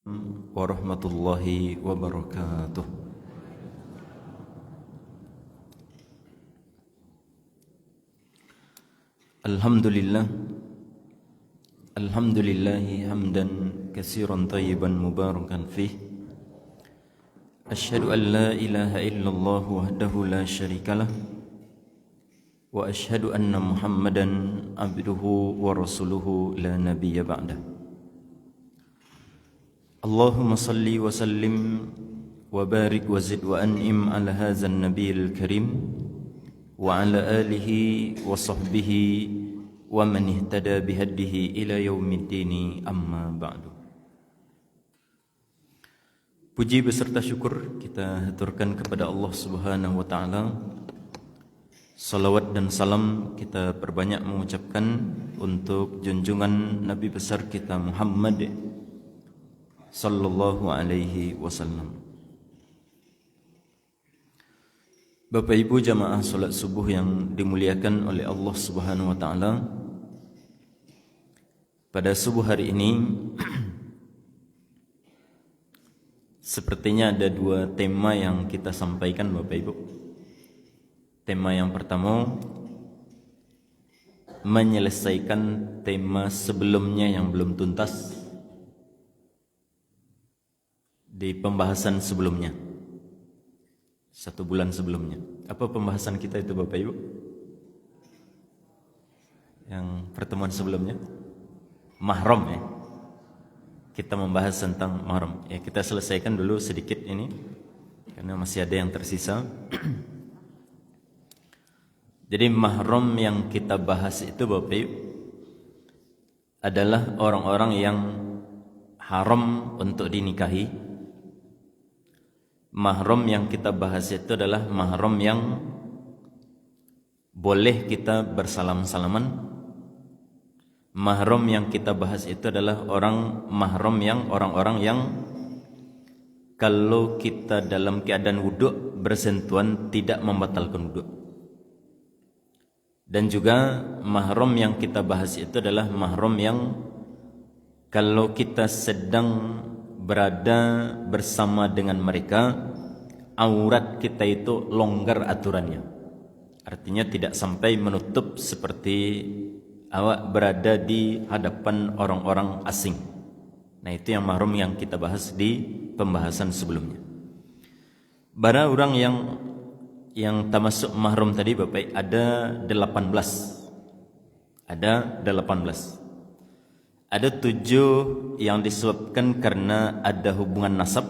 warahmatullahi wabarakatuh. Alhamdulillah, alhamdulillahi hamdan katsiran tayyiban mubarakan fih. Asyhadu an la ilaha illallah wahdahu la syarikalah wa asyhadu anna Muhammadan abduhu wa rasuluhu la nabiyya ba'dah. Allahumma salli wa sallim wa barik wa zid wa an'im ala hadzal nabiyil karim wa ala alihi wa sahbihi wa man ihtada bihadihi ila yaumiddin, amma ba'du. Puji beserta syukur kita haturkan kepada Allah Subhanahu wa taala. Salawat dan salam kita perbanyak mengucapkan untuk junjungan Nabi besar kita Muhammad sallallahu alaihi wasallam. Bapak Ibu jamaah salat subuh yang dimuliakan oleh Allah Subhanahu wa taala, pada subuh hari ini sepertinya ada dua tema yang kita sampaikan Bapak Ibu. Tema yang pertama menyelesaikan tema sebelumnya yang belum tuntas di pembahasan sebelumnya, 1 bulan sebelumnya. Apa pembahasan kita itu Bapak Ibu? Yang pertemuan sebelumnya mahram ya. Kita membahas tentang mahram. Ya, kita selesaikan dulu sedikit ini karena masih ada yang tersisa. Jadi mahram yang kita bahas itu Bapak Ibu adalah orang-orang yang haram untuk dinikahi. Mahram yang kita bahas itu adalah mahram yang boleh kita bersalam-salaman. Mahram yang kita bahas itu adalah orang-orang yang kalau kita dalam keadaan wudhu bersentuhan tidak membatalkan wudhu. Dan juga mahram yang kita bahas itu adalah mahram yang kalau kita sedang berada bersama dengan mereka, aurat kita itu longgar aturannya. Artinya tidak sampai menutup seperti awak berada di hadapan orang-orang asing. Nah, itu yang mahram yang kita bahas di pembahasan sebelumnya. Bara orang yang termasuk mahram tadi Bapak, ada 18. Ada 18. Ada 7 yang disebabkan karena ada hubungan nasab.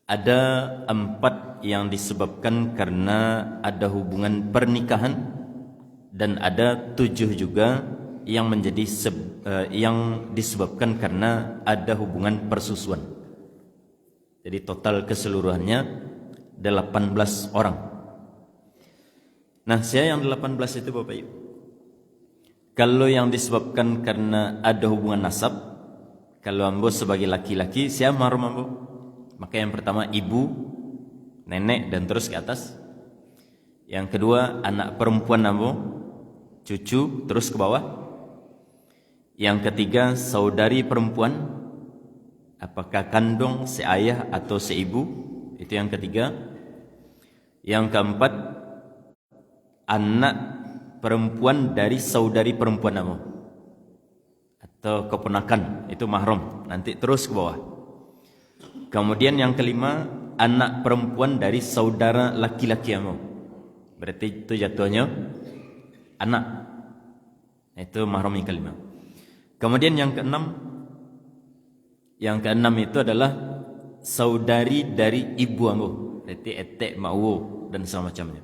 Ada 4 yang disebabkan karena ada hubungan pernikahan. Dan ada 7 juga yang menjadi yang disebabkan karena ada hubungan persusuan. Jadi total keseluruhannya 18 orang. Nah, saya yang 18 itu Bapak Ibu. Kalau yang disebabkan karena ada hubungan nasab, kalau ambo sebagai laki-laki, saya mahram ambo. Maka yang pertama ibu, nenek dan terus ke atas. Yang kedua anak perempuan ambo, cucu terus ke bawah. Yang ketiga saudari perempuan, apakah kandung, seayah atau seibu, itu yang ketiga. Yang keempat anak perempuan dari saudari perempuan kamu atau keponakan, itu mahram, nanti terus ke bawah. Kemudian yang kelima anak perempuan dari saudara laki-laki kamu, berarti itu jatuhnya anak, itu mahram yang kelima. Kemudian yang keenam itu adalah saudari dari ibu kamu, berarti etek, ma'wu dan semacamnya.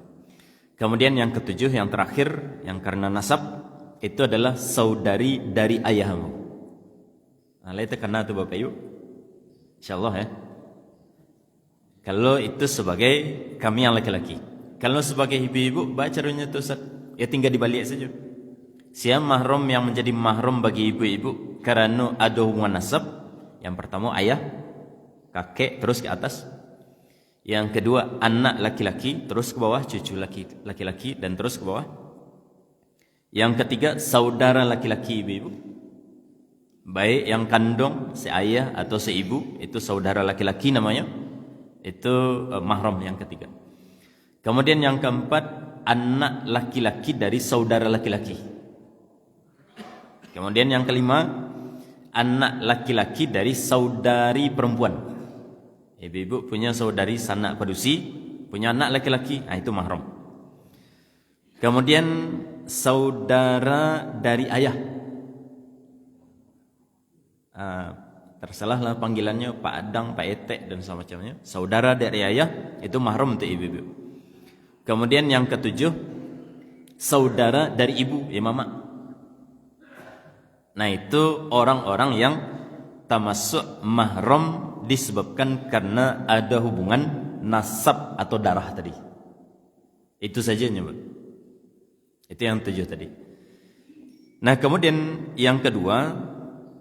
Kemudian yang ketujuh, yang terakhir, yang karena nasab, itu adalah saudari dari ayahmu. Nah, itu kena tuh Bapak Ibu, insyaallah ya. Kalau itu sebagai kami yang laki-laki. Kalau sebagai ibu-ibu, baca caranya tuh Ustaz, ya tinggal dibalik saja. Siapa mahram yang menjadi mahram bagi ibu-ibu karena ada hubungan nasab? Yang pertama ayah, kakek terus ke atas. Yang kedua anak laki-laki terus ke bawah, cucu laki-laki dan terus ke bawah. Yang ketiga saudara laki-laki ibu-ibu. baik yang kandung, seayah atau seibu, itu saudara laki-laki namanya, itu mahram yang ketiga. Kemudian yang keempat, anak laki-laki dari saudara laki-laki. Kemudian yang kelima, anak laki-laki dari saudari perempuan. Ibu-ibu punya saudari sanak padusi, punya anak laki-laki, nah itu mahram. Kemudian saudara dari ayah, tersalahlah panggilannya Pak Adang, Pak Etek dan semacamnya. Saudara dari ayah itu mahram untuk ibu-ibu. Kemudian yang ketujuh, saudara dari ibu, ya mama. Nah itu orang-orang yang termasuk mahram disebabkan karena ada hubungan nasab atau darah tadi. Itu saja nyebut. Itu yang 7 tadi. Nah kemudian yang kedua,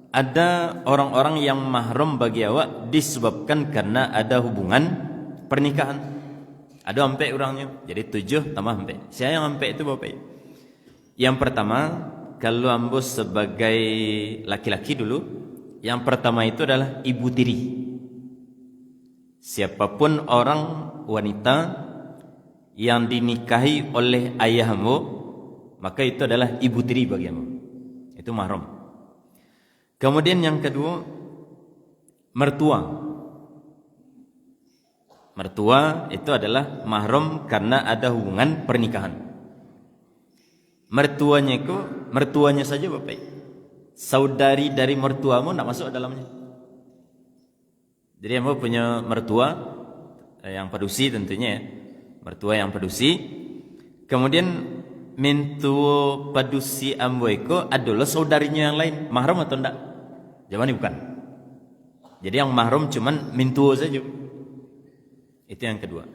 ada orang-orang yang mahram bagi awak disebabkan karena ada hubungan pernikahan. Ada ampe orangnya, jadi 7 tambah ampe. Saya yang ampe itu bapak. Yang pertama, kalau ambo sebagai laki-laki dulu, yang pertama itu adalah ibu tiri. Siapapun orang wanita yang dinikahi oleh ayah ambo, maka itu adalah ibu tiri bagi ambo. Itu mahram. Kemudian yang kedua, mertua. Mertua itu adalah mahram karena ada hubungan pernikahan. Mertuanya saja bapak. Saudari dari mertuamu tidak masuk dalamnya. Jadi ambo punya mertua yang padusi tentunya ya. Mertua yang padusi. Kemudian mintu padusi ambo itu adalah saudarinya yang lain. Mahram atau enggak? Jawabannya bukan. Jadi yang mahram cuman mintu saja. Itu yang kedua.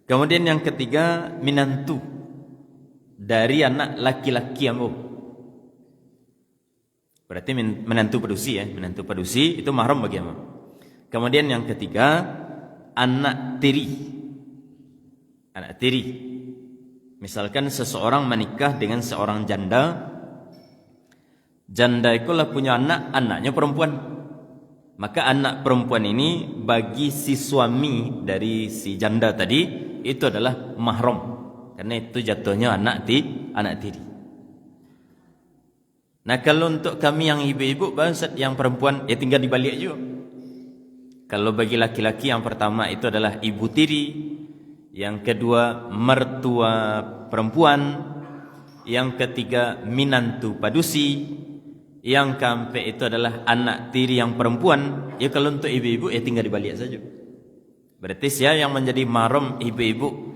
Kemudian yang ketiga, minantu dari anak laki-laki ambo. Berarti menantu padusi ya, menantu padusi itu mahram bagi ambo. Kemudian yang ketiga, anak tiri. Anak tiri. Misalkan seseorang menikah dengan seorang janda. Janda itu lah punya anak, anaknya perempuan. Maka anak perempuan ini bagi si suami dari si janda tadi itu adalah mahram. Karena itu jatuhnya anak tiri. Nah kalau untuk kami yang ibu-ibu, bahasa yang perempuan ya tinggal dibalik juga. Kalau bagi laki-laki yang pertama itu adalah ibu tiri, yang kedua mertua perempuan, yang ketiga minantu padusi, yang keempat itu adalah anak tiri yang perempuan. Ya kalau untuk ibu-ibu ya tinggal dibalik saja. Berarti siapa yang menjadi mahram ibu-ibu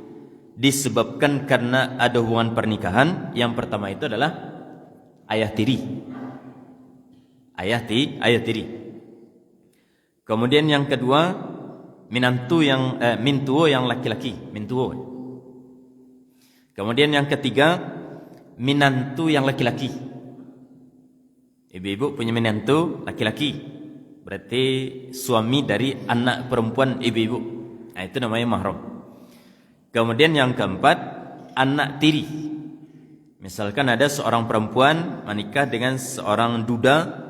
disebabkan karena ada hubungan pernikahan? Yang pertama itu adalah ayah tiri. Ayah tiri. Kemudian yang kedua mintuo yang laki-laki, mintuo. Kemudian yang ketiga minantu yang laki-laki. Ibu-ibu punya menantu laki-laki, berarti suami dari anak perempuan ibu-ibu. Nah, itu namanya mahram. Kemudian yang keempat, anak tiri. Misalkan ada seorang perempuan menikah dengan seorang duda.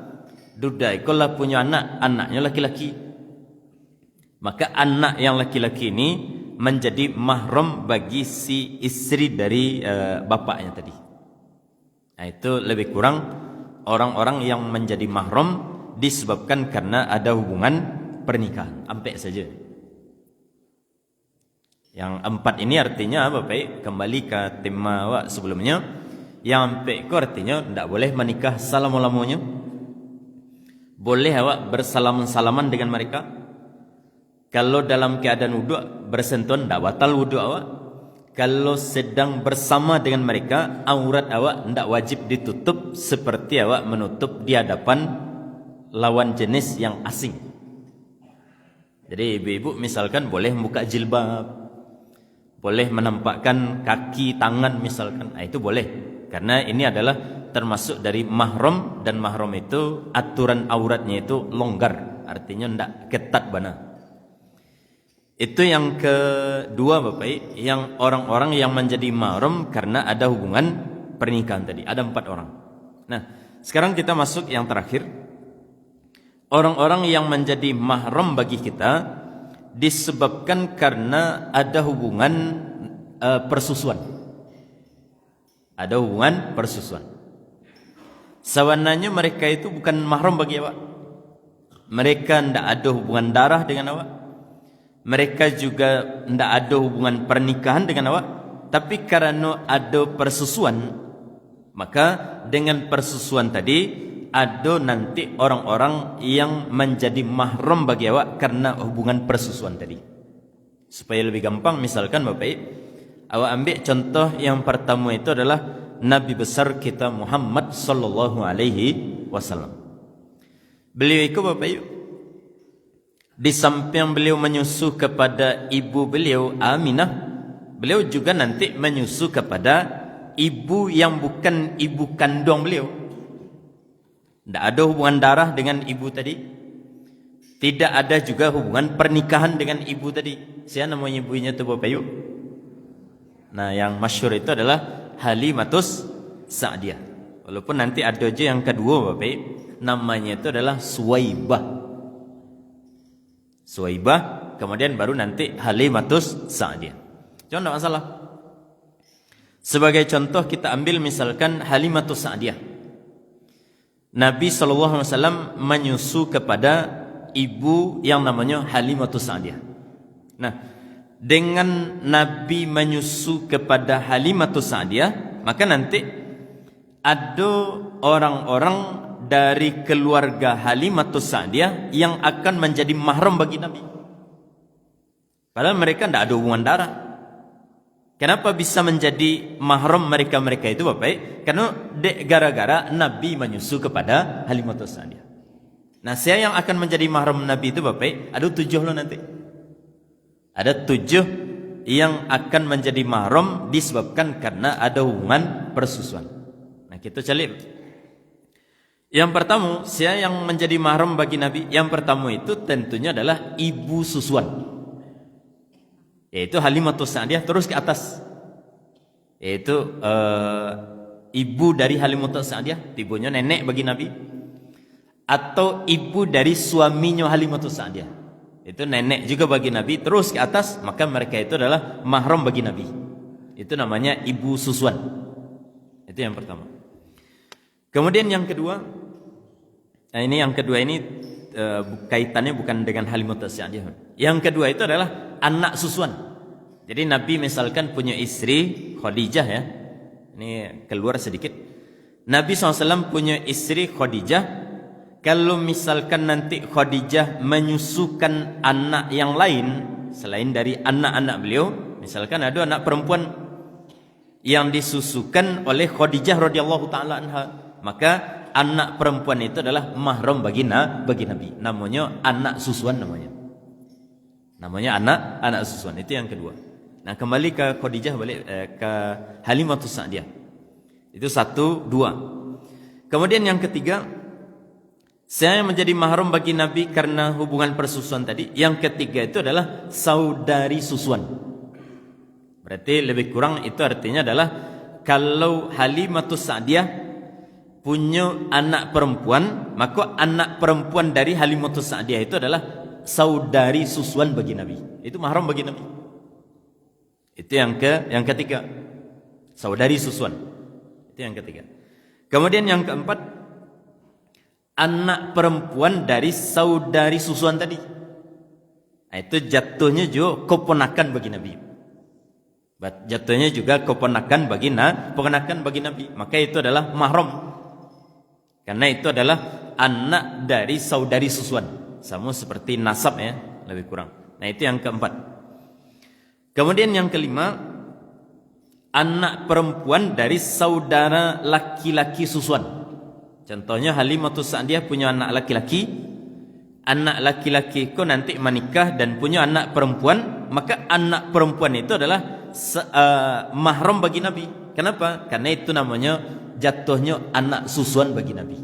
Duda itu lah punya anak, anaknya laki-laki. Maka anak yang laki-laki ini menjadi mahram bagi si istri dari bapaknya tadi. Nah, itu lebih kurang orang-orang yang menjadi mahram disebabkan karena ada hubungan pernikahan. Sampai saja. Yang 4 ini artinya apa Pak? Kembali ke tema awak sebelumnya. Yang 4 itu artinya tidak boleh menikah salam-lamunya. Boleh awak bersalam-salaman dengan mereka. Kalau dalam keadaan wudu bersentuhan tidak batal wudu awak. Kalau sedang bersama dengan mereka, aurat awak tidak wajib ditutup seperti awak menutup di hadapan lawan jenis yang asing. Jadi ibu-ibu misalkan boleh membuka jilbab, boleh menampakkan kaki, tangan misalkan, nah, itu boleh. Karena ini adalah termasuk dari mahram, dan mahram itu aturan auratnya itu longgar, artinya tidak ketat bana. Itu yang kedua Bapak, yang orang-orang yang menjadi mahram karena ada hubungan pernikahan tadi. Ada 4 orang. Nah, sekarang kita masuk yang terakhir. orang-orang yang menjadi mahram bagi kita disebabkan karena ada hubungan persusuan. Ada hubungan persusuan. Sawananya mereka itu bukan mahram bagi awak. Mereka tidak ada hubungan darah dengan awak. Mereka juga tidak ada hubungan pernikahan dengan awak. Tapi karena ada persusuan, maka dengan persusuan tadi ada nanti orang-orang yang menjadi mahram bagi awak karena hubungan persusuan tadi. Supaya lebih gampang, misalkan Bapak Ibu, awak ambil contoh yang pertama itu adalah Nabi besar kita Muhammad sallallahu alaihi wasallam. Beliau itu Bapak Ibu, di samping beliau menyusu kepada ibu beliau Aminah, beliau juga nanti menyusu kepada ibu yang bukan ibu kandung beliau. Tidak ada hubungan darah dengan ibu tadi. Tidak ada juga hubungan pernikahan dengan ibu tadi. Siapa nama ibunya itu Bapak Ibu? Nah, yang masyhur itu adalah Halimatus Sa'diyah. Walaupun nanti ada aja yang kedua Bapak Ibu, namanya itu adalah Suwaibah. Suwaibah, kemudian baru nanti Halimatus Sa'diyah. Cuma tidak masalah. Sebagai contoh kita ambil misalkan Halimatus Sa'diyah. Nabi SAW menyusu kepada ibu yang namanya Halimatus Sa'diyah. Nah, dengan Nabi menyusu kepada Halimatus Sa'diyah, maka nanti ada orang-orang dari keluarga Halimatus Sa'diyah yang akan menjadi mahram bagi Nabi. Padahal mereka tidak ada hubungan darah. Kenapa bisa menjadi mahram mereka-mereka itu Bapak? Karena gara-gara Nabi menyusu kepada Halimatus Sa'diyah. Nah, siapa yang akan menjadi mahram Nabi itu Bapak? Ada 7 loh nanti. Ada 7 yang akan menjadi mahram disebabkan karena ada hubungan persusuan. Nah, kita cari. Yang pertama, siapa yang menjadi mahram bagi Nabi? Yang pertama itu tentunya adalah ibu susuan, yaitu Halimatus Sa'diyah, terus ke atas, yaitu ibu dari Halimatus Sa'diyah, ibunya nenek bagi Nabi, atau ibu dari suaminya Halimatus Sa'diyah, itu nenek juga bagi Nabi, terus ke atas, maka mereka itu adalah mahram bagi Nabi. Itu namanya ibu susuan. Itu yang pertama. Kemudian yang kedua, nah ini yang kedua ini kaitannya bukan dengan Halimatus Sa'diyah. Yang kedua itu adalah anak susuan. Jadi Nabi misalkan punya istri Khadijah ya. Ini keluar sedikit. Nabi SAW punya istri Khadijah. Kalau misalkan nanti Khadijah menyusukan anak yang lain selain dari anak-anak beliau, misalkan ada anak perempuan yang disusukan oleh Khadijah radhiyallahu taala anha, maka anak perempuan itu adalah mahram bagi Nabi. Namanya anak susuan namanya. Namanya anak susuan. Itu yang kedua. Nah, kembali ke Khadijah, balik ke Halimatus Sa'diyah. Itu 1, 2. Kemudian yang ketiga, saya menjadi mahram bagi Nabi karena hubungan persusuan tadi. Yang ketiga itu adalah saudari susuan. Berarti lebih kurang itu artinya adalah kalau Halimatus Sa'diyah punya anak perempuan, maka anak perempuan dari Halimatus Sa'diyah itu adalah saudari susuan bagi Nabi. Itu mahram bagi Nabi. Itu yang ketiga. Saudari susuan. Itu yang ketiga. Kemudian yang keempat, anak perempuan dari saudari susuan tadi. Nah, itu jatuhnya juga keponakan bagi Nabi. Jatuhnya juga keponakan bagi Nabi. Maka itu adalah mahram. Karena itu adalah anak dari saudari susuan. Sama seperti nasab ya, lebih kurang. Nah, itu yang keempat. Kemudian yang kelima, anak perempuan dari saudara laki-laki susuan. Contohnya Halimatus Sa'diyah punya anak laki-laki. Anak laki-laki itu nanti menikah dan punya anak perempuan, maka anak perempuan itu adalah mahram bagi Nabi. Kenapa? Karena itu namanya jatuhnya anak susuan bagi Nabi.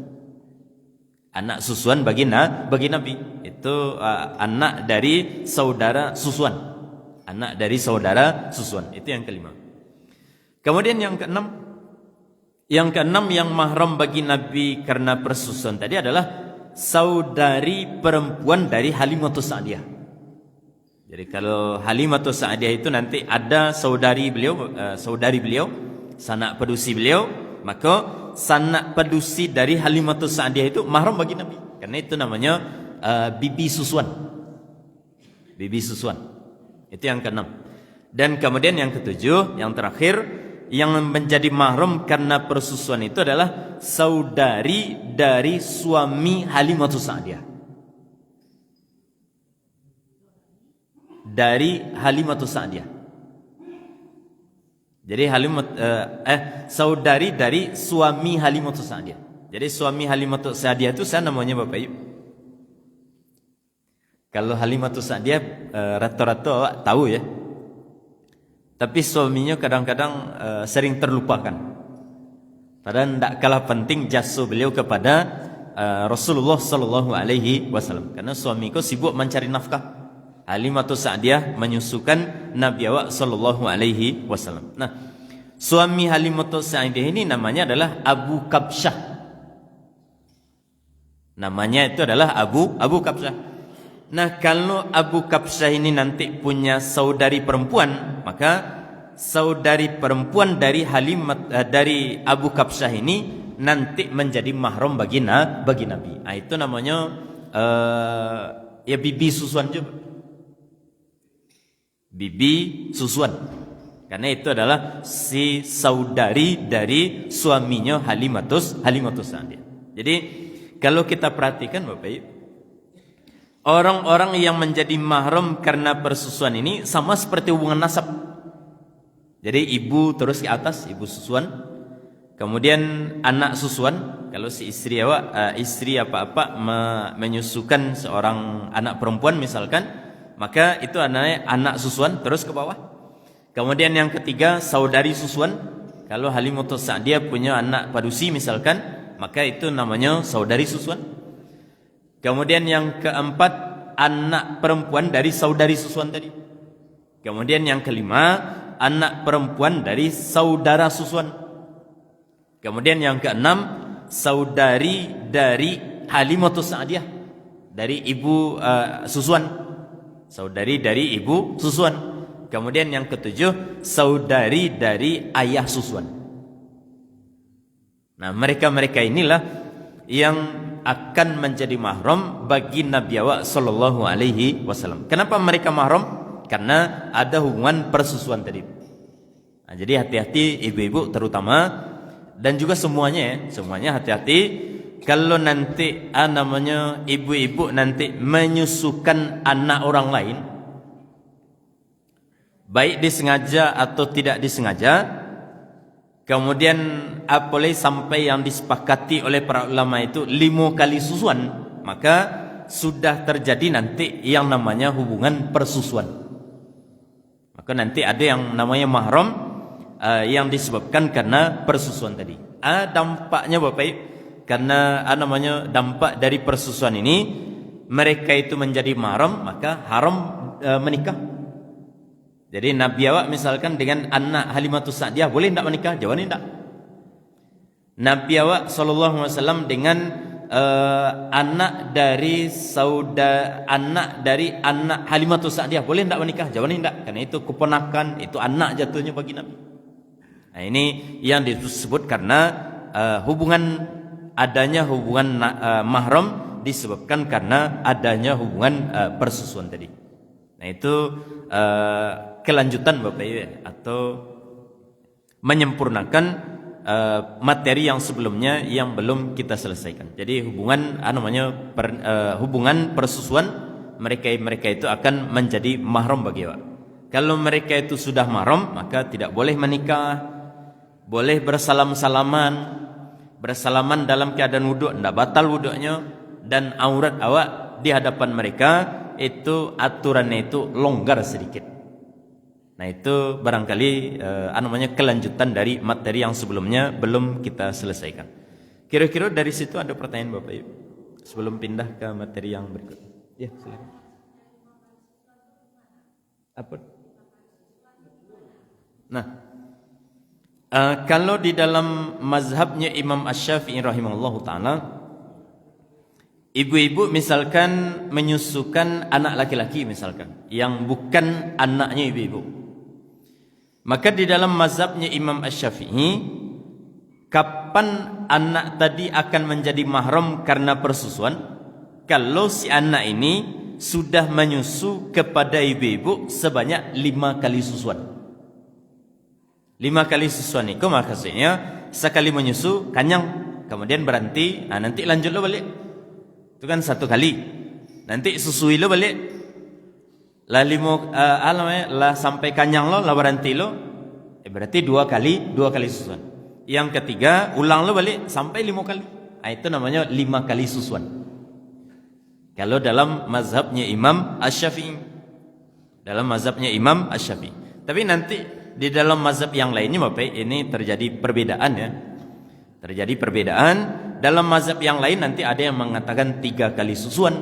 Anak susuan bagi Nabi. Itu anak dari saudara susuan. Anak dari saudara susuan. Itu yang kelima. Kemudian yang keenam yang mahram bagi Nabi karena persusuan tadi adalah saudari perempuan dari Halimatus Sa'diyah. Jadi kalau Halimatus Sa'diyah itu nanti ada saudari beliau, sanak pedusi beliau, maka sanak pedusi dari Halimatus Sa'diyah itu mahram bagi Nabi. Karena itu namanya bibi susuan. Bibi susuan. Itu yang keenam. Dan kemudian yang ketujuh, yang terakhir, yang menjadi mahram karena persusuan itu adalah saudari dari suami Halimatus Sa'diyah. Dari Halimatus Sa'diyah. Jadi saudari dari suami Halimatus Sa'diyah. Jadi suami Halimatus Sa'diyah itu saya namanya Bapak Ibu. Kalau Halimatus Sa'diyah rata-rata tahu ya. Tapi suaminya kadang-kadang sering terlupakan. Padahal tidak kalah penting jasa beliau kepada Rasulullah sallallahu alaihi wasallam. Karena suamiku sibuk mencari nafkah. Halimatus Sa'diyah menyusukan Nabi awak sallallahu alaihi wasallam. Nah, suami Halimatus Sa'diyah ini namanya adalah Abu Kabsyah. Namanya itu adalah Abu Kabsyah. Nah, kalau Abu Kabsyah ini nanti punya saudari perempuan, maka saudari perempuan dari dari Abu Kabsyah ini nanti menjadi mahram bagi Nabi. Nah, itu namanya ya bibi susuan juga. Bibi susuan. Karena itu adalah si saudari dari suaminya Halimatus Sa'diyah. Jadi kalau kita perhatikan Bapak Ibu, orang-orang yang menjadi mahram karena persusuan ini sama seperti hubungan nasab. Jadi ibu terus ke atas, ibu susuan. Kemudian anak susuan. Kalau si istri apa-apa menyusukan seorang anak perempuan misalkan, maka itu anak susuan terus ke bawah. Kemudian yang ketiga saudari susuan. Kalau Halimatus Sa'diyah punya anak padusi misalkan, maka itu namanya saudari susuan. Kemudian yang keempat anak perempuan dari saudari susuan tadi. Kemudian yang kelima anak perempuan dari saudara susuan. Kemudian yang keenam saudari dari Halimatus Sa'diyah, dari ibu susuan. Saudari dari ibu susuan. Kemudian yang ketujuh saudari dari ayah susuan. Nah, mereka-mereka inilah yang akan menjadi mahram bagi Nabi awak sallallahu alaihi wasallam. Kenapa mereka mahram? Karena ada hubungan persusuan tadi. Nah, jadi hati-hati ibu-ibu terutama dan juga semuanya hati-hati kalau nanti namanya ibu-ibu nanti menyusukan anak orang lain, baik disengaja atau tidak disengaja. Kemudian apalagi sampai yang disepakati oleh para ulama itu 5 kali susuan, maka sudah terjadi nanti yang namanya hubungan persusuan. Maka nanti ada yang namanya mahram yang disebabkan karena persusuan tadi. Dampaknya Bapak Ibu, karena namanya dampak dari persusuan ini mereka itu menjadi mahram, maka haram menikah. Jadi Nabi awak misalkan dengan anak Halimatus Sa'diyah boleh tidak menikah? Jawabannya tidak. Nabi awak sallallahu alaihi wasallam dengan anak dari anak Halimatus Sa'diyah boleh tidak menikah? Jawabannya tidak. Karena itu keponakan, itu anak jatuhnya bagi Nabi. Nah, ini yang disebut karena adanya hubungan mahram disebabkan karena adanya hubungan persusuan tadi. Nah, itu kelanjutan Bapak Ibu atau menyempurnakan materi yang sebelumnya yang belum kita selesaikan. Jadi hubungan persusuan mereka itu akan menjadi mahram bagi awak. Kalau mereka itu sudah mahram, maka tidak boleh menikah, boleh bersalaman dalam keadaan wudhu, tidak batal wudhunya, dan aurat awak di hadapan mereka itu aturannya itu longgar sedikit. Nah, itu barangkali kelanjutan dari materi yang sebelumnya belum kita selesaikan. Kira-kira dari situ ada pertanyaan Bapak Ibu sebelum pindah ke materi yang berikut. Ya, silakan. Apa? Nah, kalau di dalam mazhabnya Imam Asy-Syafi'i rahimahullahu taala, Ibu-ibu misalkan menyusukan anak laki-laki misalkan, yang bukan anaknya ibu-ibu. Maka di dalam mazhabnya Imam Asy-Syafi'i, kapan anak tadi akan menjadi mahram karena persusuan? Kalau si anak ini sudah menyusu kepada ibu-ibu sebanyak 5 kali susuan. 5 kali susuan itu maksudnya sekali menyusu kanyang, kemudian berhenti, nanti lanjut lo balik. Itu kan 1 kali. Nanti susui lo balik. Lah sampai kanyang lo, lah berhenti lo. Berarti 2 kali susuan. Yang ketiga ulang lo balik sampai 5 kali. Itu namanya 5 kali susuan. Kalau dalam mazhabnya Imam Asy-Syafi'i. Dalam mazhabnya Imam Asy-Syafi'i. Tapi nanti di dalam mazhab yang lainnya Bapak, ini terjadi perbedaan ya. Terjadi perbedaan. Dalam mazhab yang lain nanti ada yang mengatakan 3 kali susuan.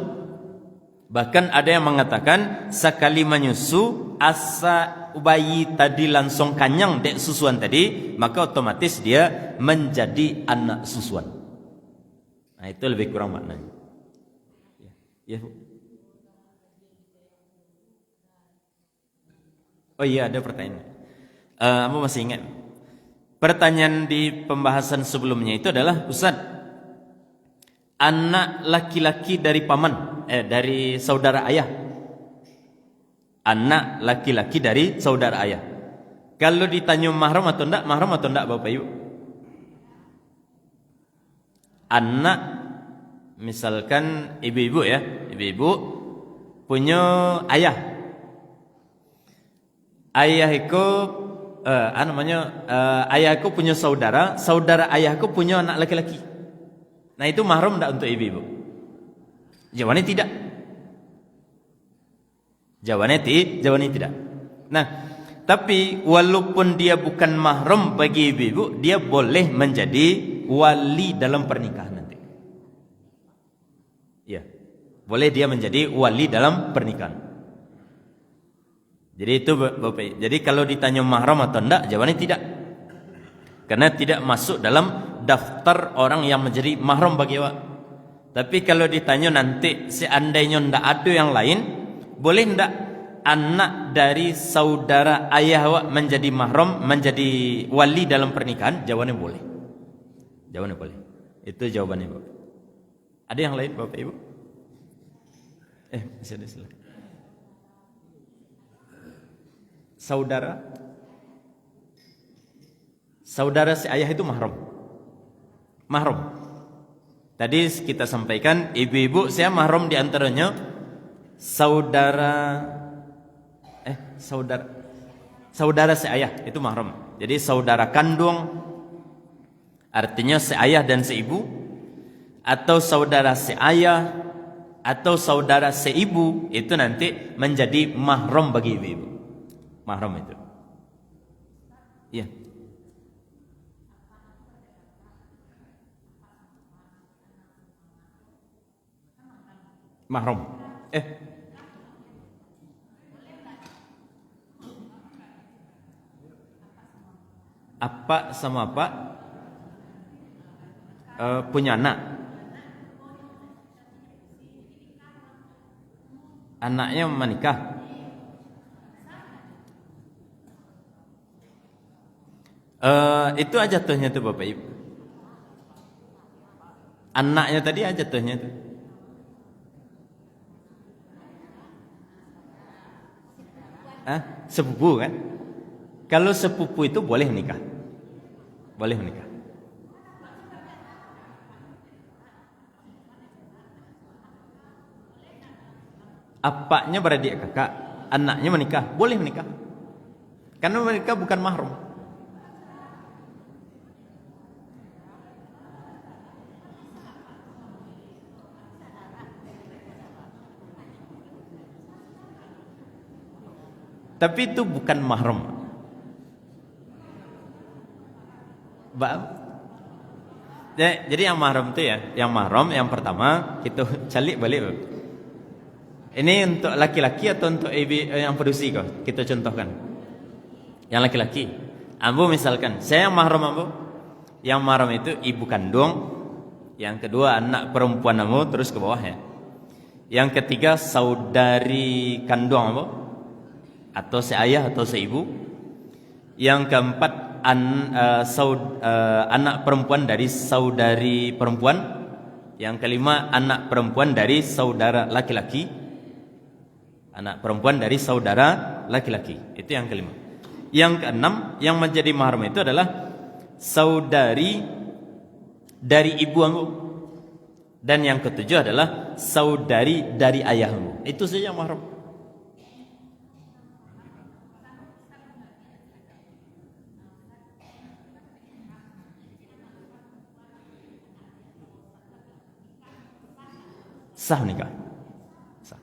Bahkan ada yang mengatakan sekali menyusu asa bayi tadi langsung kanyang dek susuan tadi, maka otomatis dia menjadi anak susuan. Nah, itu lebih kurang maknanya. Ya, Bu. Oh iya, ada pertanyaan. Aku masih ingat. Pertanyaan di pembahasan sebelumnya itu adalah, Ustaz, anak laki-laki dari paman, dari saudara ayah. Anak laki-laki dari saudara ayah. Kalau ditanya mahram atau enggak Bapak Ibu? Anak, misalkan ibu-ibu ya, ibu-ibu punya ayah. Ayahku ayahku punya saudara, saudara ayahku punya anak laki-laki. Nah, itu mahram enggak untuk ibu-ibu? Jawabannya tidak. Jawabannya tidak. Nah, tapi walaupun dia bukan mahram bagi ibu-ibu, dia boleh menjadi wali dalam pernikahan nanti. Ya, boleh dia menjadi wali dalam pernikahan. Jadi itu Bapak. Jadi kalau ditanya mahram atau enggak, jawabannya tidak. Karena tidak masuk dalam daftar orang yang menjadi mahram bagi awak. Tapi kalau ditanya nanti seandainya enggak ada yang lain, boleh enggak anak dari saudara ayah awak menjadi mahram, menjadi wali dalam pernikahan? Jawabannya boleh. Jawabannya boleh. Itu jawabannya Bapak. Ada yang lain Bapak Ibu? Masih ada silakan. Saudara si ayah itu mahram. Tadi kita sampaikan ibu-ibu saya mahram di antaranya saudara si ayah itu mahram. Jadi saudara kandung artinya si ayah dan si ibu, atau saudara si ayah atau saudara si ibu, itu nanti menjadi mahram bagi ibu-ibu. Mahram itu. Iya. Mahram. Apa sama apa? Punya anak. Anaknya menikah. Itu aja jatuhnya tuh Bapak Ibu. Anaknya tadi aja jatuhnya tuh. Sepupu kan? Kalau sepupu itu boleh nikah. Boleh menikah. Apaknya beradik kakak, anaknya menikah, boleh menikah. Karena mereka bukan mahram. Tapi itu bukan mahram. Jadi yang mahram itu ya, yang mahram yang pertama kita calik balik. Ini untuk laki-laki atau untuk ibu yang produksi kok? Kita contohkan. Yang laki-laki. Ambo misalkan, saya yang mahram ambo. Yang mahram itu ibu kandung, Yang kedua anak perempuan kamu, terus ke bawah ya. Yang ketiga saudari kandung kamu, atau seayah atau seibu. Yang keempat anak perempuan dari saudari perempuan. Yang kelima anak perempuan dari saudara laki-laki. Anak perempuan dari saudara laki-laki. Itu yang kelima. Yang keenam yang menjadi mahram itu adalah saudari dari ibumu. Dan yang ketujuh adalah saudari dari ayahmu. Itu saja yang mahram. Sah nikah. Sah.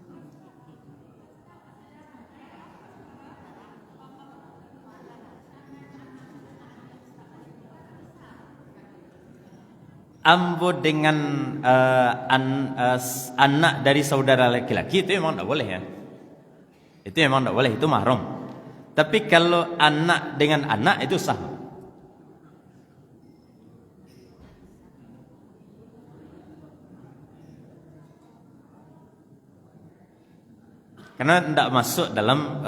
Ambo dengan anak dari saudara laki-laki itu memang tidak boleh ya. Itu memang tidak boleh, itu mahram. Tapi kalau anak dengan anak itu sah. Karena tidak masuk dalam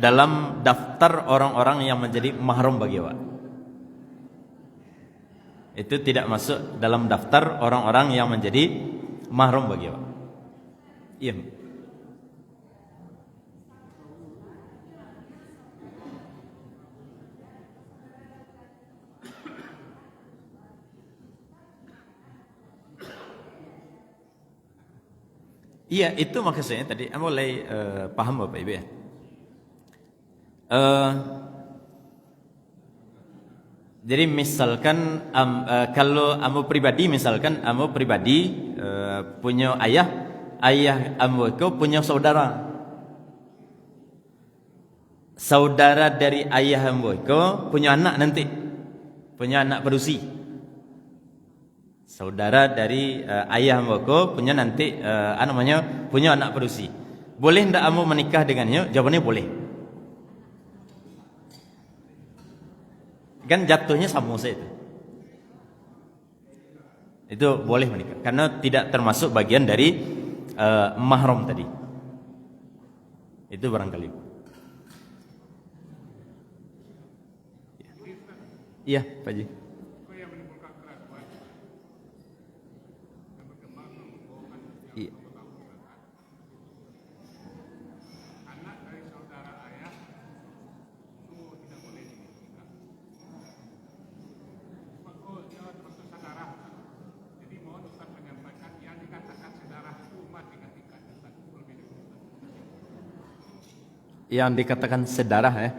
dalam daftar orang-orang yang menjadi mahram bagi awak. Itu tidak masuk dalam daftar orang-orang yang menjadi mahram bagi awak. Iya. Iya, itu maksudnya tadi mulai paham Bapak Ibu ya. Jadi misalkan kalau amu pribadi misalkan amu pribadi punya ayah amu itu punya saudara. Saudara dari ayah amu itu punya anak nanti. Punya anak berusi. Saudara dari ayah amu punya nanti punya anak berusi. Boleh ndak amu menikah dengannya? Jawabannya boleh. Kan jatuhnya sama saya itu. Itu boleh menikah karena tidak termasuk bagian dari mahram tadi. Itu barangkali. Iya, Pak Ji. Yang dikatakan sedarah ya.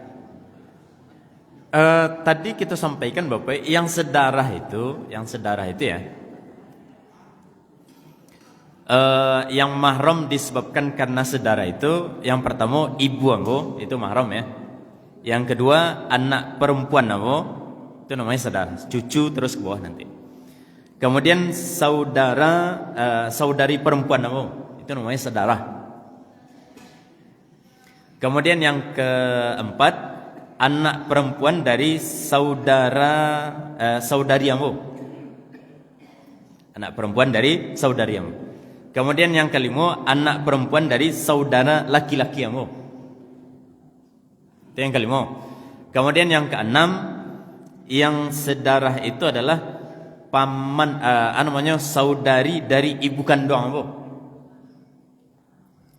Tadi kita sampaikan Bapak, yang sedarah itu ya. Yang mahram disebabkan karena sedarah itu, yang pertama ibu ambo itu mahram ya. Yang kedua anak perempuan ambo itu namanya saudara, cucu terus ke bawah nanti. Kemudian saudari perempuan ambo itu namanya saudara. Kemudian yang keempat anak perempuan dari saudari ambo. Anak perempuan dari saudari ambo. Kemudian yang kelima anak perempuan dari saudara laki-laki ambo. Itu yang kelima. Kemudian yang keenam yang sedarah itu adalah paman saudari dari ibu kandung ambo.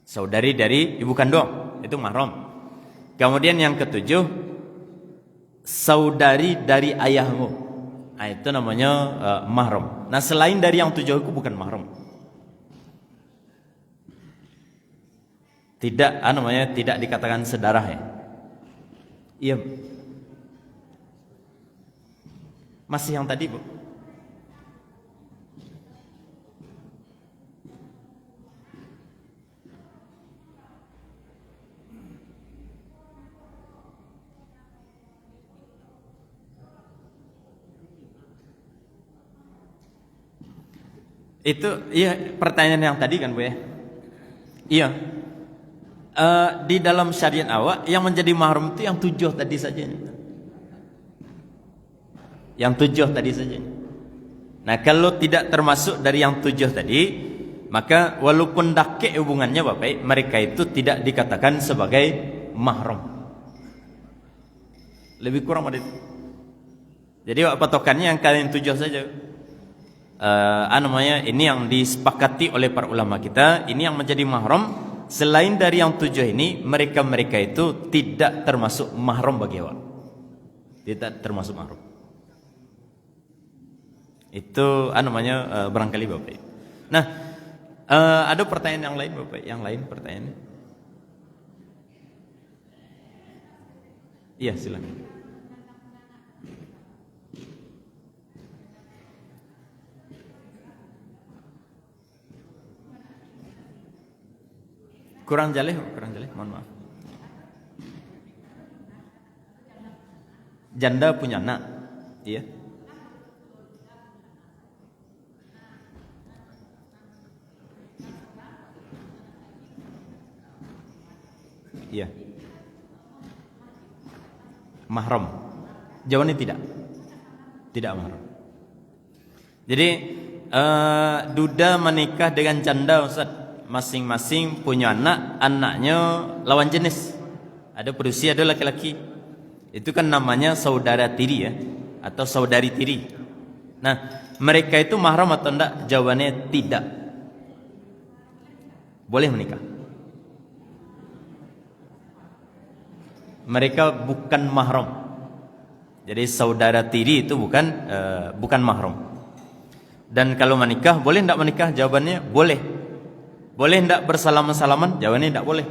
Saudari dari ibu kandung itu mahram. Kemudian yang ketujuh saudari dari ayahmu. Nah, itu namanya mahram. Nah, selain dari yang tujuh itu bukan mahram. Tidak tidak dikatakan sedarah ya. Iya. Masih yang tadi, Bu. Itu iya pertanyaan yang tadi kan Bu ya. Iya. Di dalam syariat awak yang menjadi mahram itu yang tujuh tadi saja. Yang tujuh tadi saja. Nah, kalau tidak termasuk dari yang 7 tadi, maka walaupun dakik hubungannya Bapak, mereka itu tidak dikatakan sebagai mahram. Lebih kurang ada itu. Jadi patokannya yang kalian 7 saja. Ini yang disepakati oleh para ulama kita, ini yang menjadi mahram. Selain dari yang 7 ini, mereka itu tidak termasuk mahram bagi awak. Tidak termasuk mahram. Itu barangkali Bapak. Nah, ada pertanyaan yang lain Bapak? Yang lain pertanyaannya? Iya, silakan. Kurang jaleh, mohon maaf. Janda punya anak, iya. Iya. Mahram. Jawabannya tidak. Tidak mahram. Jadi duda menikah dengan janda, Ustaz. Masing-masing punya anak, anaknya lawan jenis. Ada berusia, ada laki-laki. Itu kan namanya saudara tiri ya, atau saudari tiri. Nah, mereka itu mahram atau enggak? Jawabannya tidak. Boleh menikah. Mereka bukan mahram. Jadi saudara tiri itu bukan mahram. Dan kalau menikah, boleh enggak menikah? Jawabannya boleh. Boleh enggak bersalaman-salaman? Jawabannya enggak boleh.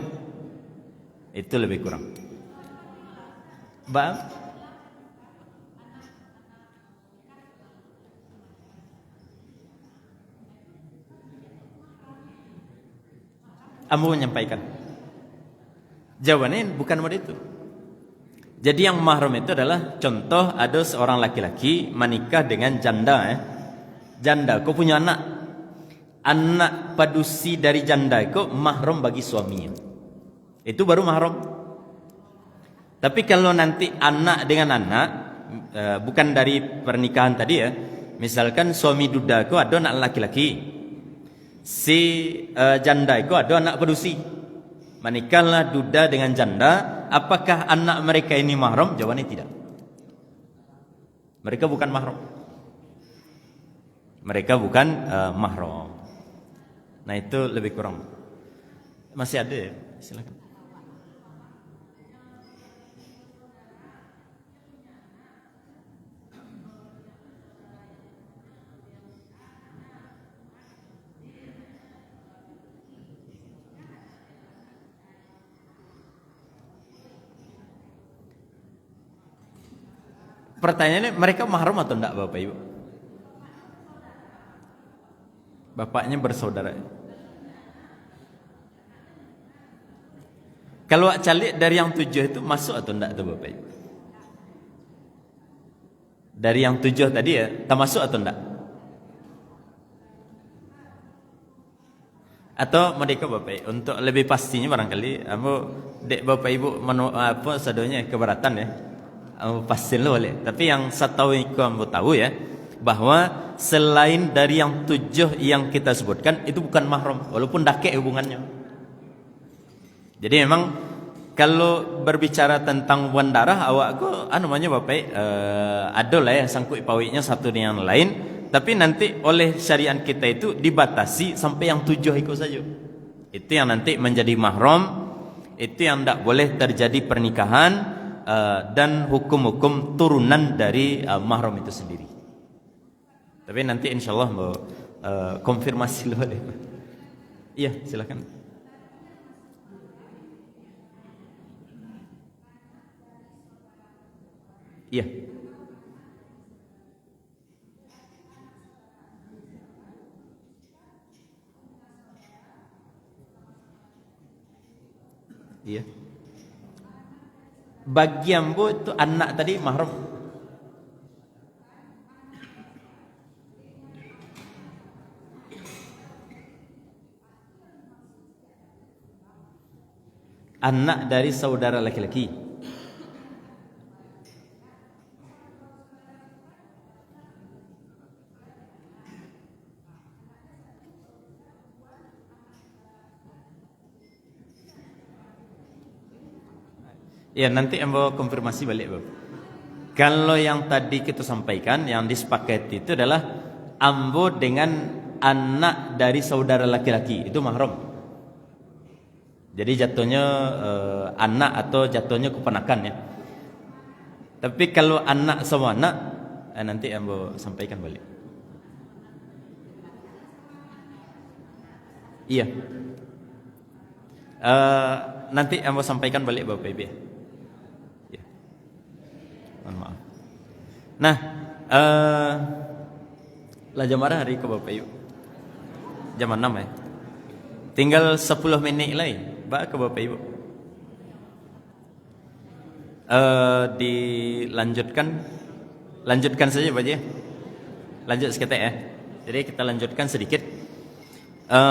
Itu lebih kurang. Bang, Ambo menyampaikan. Jawabannya bukan seperti itu. Jadi yang mahram itu adalah contoh ada seorang laki-laki menikah dengan janda Janda, kau punya anak. Anak padusi dari janda itu mahram bagi suaminya. Itu baru mahram. Tapi kalau nanti anak dengan anak, bukan dari pernikahan tadi ya. Misalkan suami duda itu ada anak laki-laki. Si janda itu ada anak padusi. Menikahlah duda dengan janda. Apakah anak mereka ini mahram? Jawabannya tidak. Mereka bukan mahram. Mereka bukan mahram. Nah itu lebih kurang. Masih ada ya? Silakan. Pertanyaannya, mereka mahram atau enggak Bapak Ibu? Bapaknya bersaudara. Kalau calik dari yang 7 itu masuk atau enggak tuh Bapak Ibu? Dari yang 7 tadi ya, tak masuk atau enggak? Atau mereka Bapak Ibu, untuk lebih pastinya barangkali dek Bapak Ibu sadonya keberatan ya. Pasti boleh. Tapi yang saya tahu ya, bahwa selain dari yang 7 yang kita sebutkan itu bukan mahram, walaupun dakik hubungannya. Jadi memang kalau berbicara tentang hubungan darah, awakku Bapak, ada lah ya sangkut pautnya satu dengan yang lain. Tapi nanti oleh syariat kita itu dibatasi sampai yang 7 itu saja. Itu yang nanti menjadi mahram. Itu yang tidak boleh terjadi pernikahan. Dan hukum-hukum turunan dari mahram itu sendiri. Tapi nanti insyaallah mau konfirmasi dulu. Iya, silakan. Iya. Iya. Bagi ambo itu anak tadi mahram. Anak dari saudara laki-laki. Ya nanti ambo konfirmasi balik Bapak. Kalau yang tadi kita sampaikan, yang disepakati itu adalah ambo dengan anak dari saudara laki-laki, itu mahram. Jadi jatuhnya anak atau jatuhnya keponakan ya. Tapi kalau anak sama anak, nanti ambo sampaikan balik. Iya. Nanti ambo sampaikan balik Bapak Ibu ya. Ya. Mohon maaf. Nah, lah jam berapa hari ke Bapak Ibu? Jam 6 ya. Tinggal 10 menit lagi, ke Bapak Ibu. Lanjutkan saja Pak ya. Lanjut seketik ya. Jadi kita lanjutkan sedikit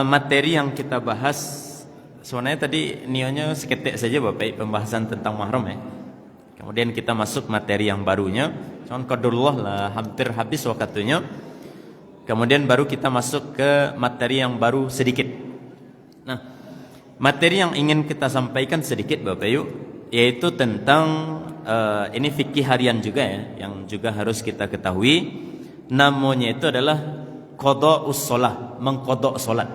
materi yang kita bahas. Sebenarnya tadi nionya seketik saja Bapak Ibu, pembahasan tentang mahram ya. Kemudian kita masuk materi yang barunya. Cuman qadarullah lah hampir habis waktunya. Kemudian baru kita masuk ke materi yang baru sedikit. Nah, materi yang ingin kita sampaikan sedikit Bapak Ibu, yaitu tentang ini fikih harian juga ya, yang juga harus kita ketahui. Namanya itu adalah qada'us shalah, mengqada' salat.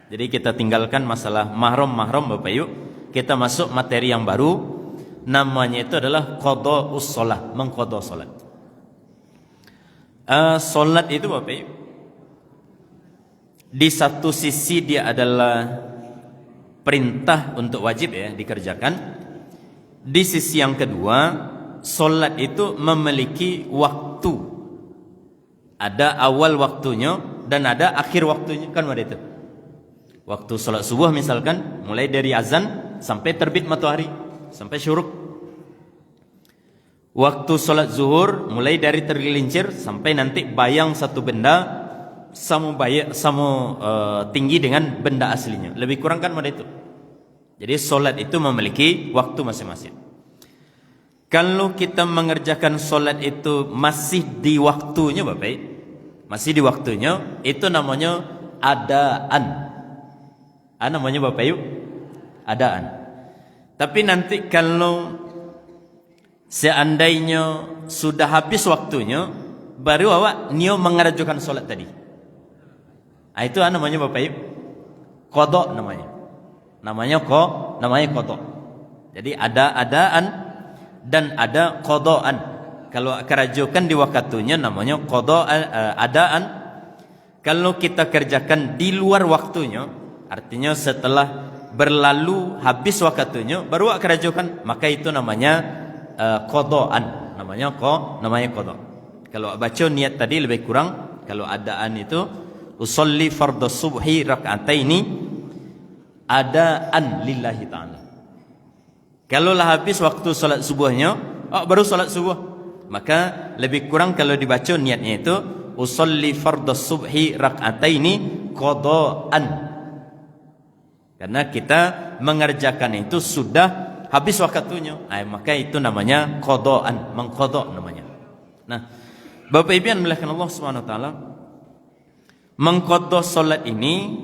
Jadi kita tinggalkan masalah mahram Bapak Ibu, kita masuk materi yang baru. Namanya itu adalah qada'us shalah, mengqada' salat. Salat itu Bapak Ibu, di satu sisi dia adalah perintah untuk wajib ya dikerjakan. Di sisi yang kedua, salat itu memiliki waktu. Ada awal waktunya dan ada akhir waktunya, kan ada itu. Waktu salat subuh misalkan mulai dari azan sampai terbit matahari, sampai syuruk. Waktu salat zuhur mulai dari tergelincir sampai nanti bayang satu benda sama tinggi dengan benda aslinya. Lebih kurang kan ada itu. Jadi solat itu memiliki waktu masing-masing. Kalau kita mengerjakan solat itu masih di waktunya Bapak, masih di waktunya, itu namanya adaan. Namanya Bapak Ibu, adaan. Tapi nanti kalau seandainya sudah habis waktunya, baru awak nio mengerjakan solat tadi. Itu namanya Bapak Ibu qada namanya. Namanya qada. Jadi ada adaan dan ada qadaan. Kalau kerjakan di waktunya namanya qada, adaan. Kalau kita kerjakan di luar waktunya, artinya setelah berlalu habis waktunya baru kerjakan, maka itu namanya qadaan. Namanya qada. Kalau baca niat tadi lebih kurang. Kalau adaan itu usolli fardhu subhi rak'ataini adaan lillahi ta'ala. Kalau lah habis waktu salat subuhnya, baru salat subuh, maka lebih kurang kalau dibaca niatnya itu usolli fardhu subhi rak'ataini qadaan. Karena kita mengerjakan itu sudah habis waktunya, maka itu namanya qadaan, mengqada namanya. Nah, Bapak Ibu yang dimuliakan Allah Subhanahu wa taala, mengqada salat ini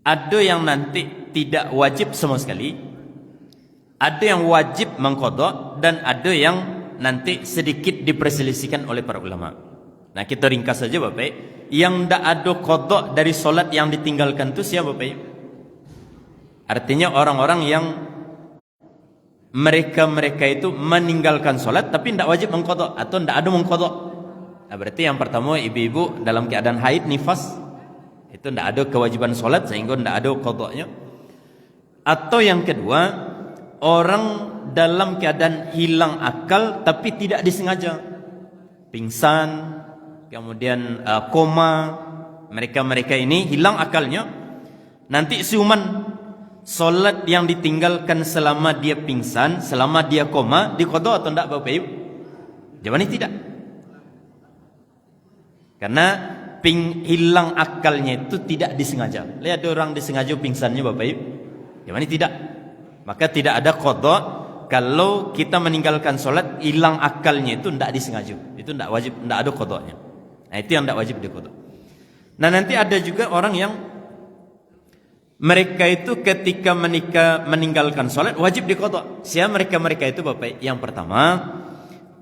ada yang nanti tidak wajib sama sekali, ada yang wajib mengqada, dan ada yang nanti sedikit diperselisihkan oleh para ulama. Nah, kita ringkas saja Bapak. Yang tidak ada qada dari salat yang ditinggalkan itu siapa Bapak? Artinya orang-orang yang mereka itu meninggalkan salat tapi tidak wajib mengqada atau tidak ada mengqada. Nah, berarti yang pertama ibu-ibu dalam keadaan haid nifas, itu tidak ada kewajiban salat sehingga tidak ada qadanya. Atau yang kedua, orang dalam keadaan hilang akal tapi tidak disengaja, pingsan, kemudian koma. Mereka ini hilang akalnya, nanti siuman salat yang ditinggalkan selama dia pingsan, selama dia koma, diqada atau tidak Bapak Ibu? Jawabannya tidak. Karena hilang akalnya itu tidak disengaja. Lihat ada orang disengaja pingsannya Bapak Ibu? Jawabannya tidak. Maka tidak ada qada kalau kita meninggalkan salat hilang akalnya itu tidak disengaja. Itu tidak wajib, tidak ada qadanya. Nah, itu yang tidak wajib diqada. Nah, nanti ada juga orang yang mereka itu ketika meninggalkan sholat wajib diqadha. Siapa mereka itu Bapak? Yang pertama,